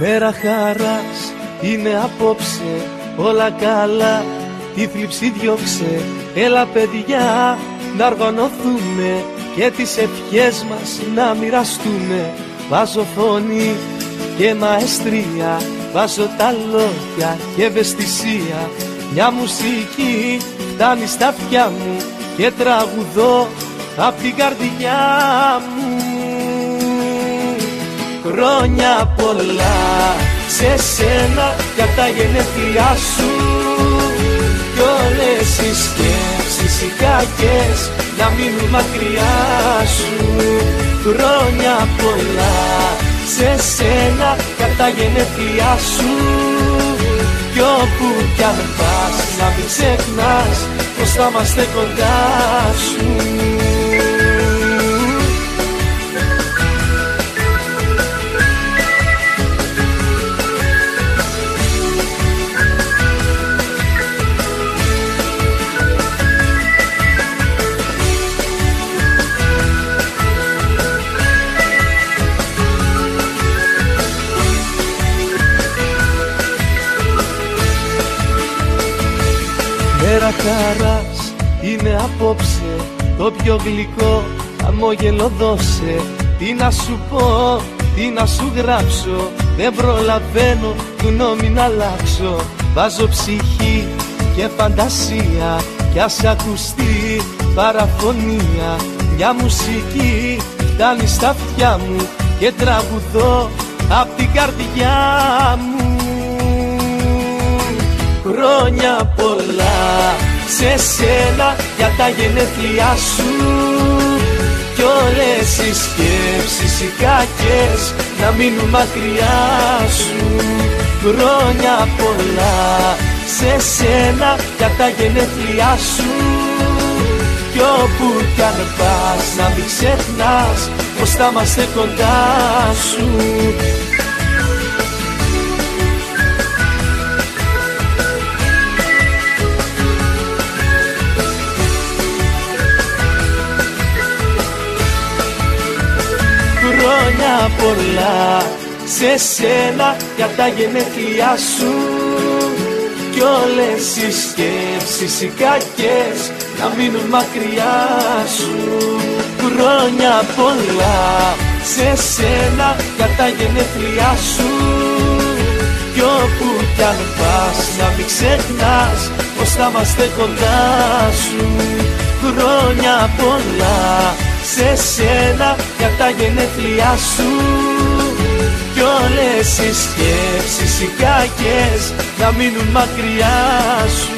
Μέρα χαράς είναι απόψε, όλα καλά, τη θλίψη διώξε. Έλα παιδιά να οργανωθούμε και τις ευχές μας να μοιραστούμε. Βάζω φωνή και μαεστρία, βάζω τα λόγια και ευαισθησία. Μια μουσική φτάνει στα αυτιά μου και τραγουδώ απ' την καρδιά μου. Χρόνια πολλά σε σένα για τα γενέθλιά σου κι όλες οι σκέψεις οι κακές να μείνουν μακριά σου. Χρόνια πολλά σε σένα για τα γενέθλιά σου κι όπου κι αν πας να μην ξεχνάς πως θα είμαστε κοντά σου. Μέρα χαράς είναι απόψε, το πιο γλυκό χαμόγελο δώσε. Τι να σου πω, τι να σου γράψω, δεν προλαβαίνω γνώμη να αλλάξω. Βάζω ψυχή και φαντασία κι ας ακουστεί παραφωνία. Μια μουσική φτάνει στα αυτιά μου και τραγουδώ απ' την καρδιά μου. Χρόνια πολλά σε σένα για τα γενέθλιά σου κι όλες οι σκέψεις οι κακές να μείνουν μακριά σου. Χρόνια πολλά σε σένα για τα γενέθλιά σου κι όπου κι αν πας να μην ξεχνάς πως θα είμαστε κοντά σου. Χρόνια πολλά σε σένα για τα γενέθλιά σου κι όλες οι σκέψεις οι κακές να μείνουν μακριά σου. Χρόνια πολλά σε σένα για τα γενέθλιά σου κι όπου κι αν πας να μην ξεχνάς πως θα είμαστε κοντά σου. Χρόνια πολλά σε σένα για τα γενέθλιά σου κι όλες οι σκέψεις οι κακές να μείνουν μακριά σου.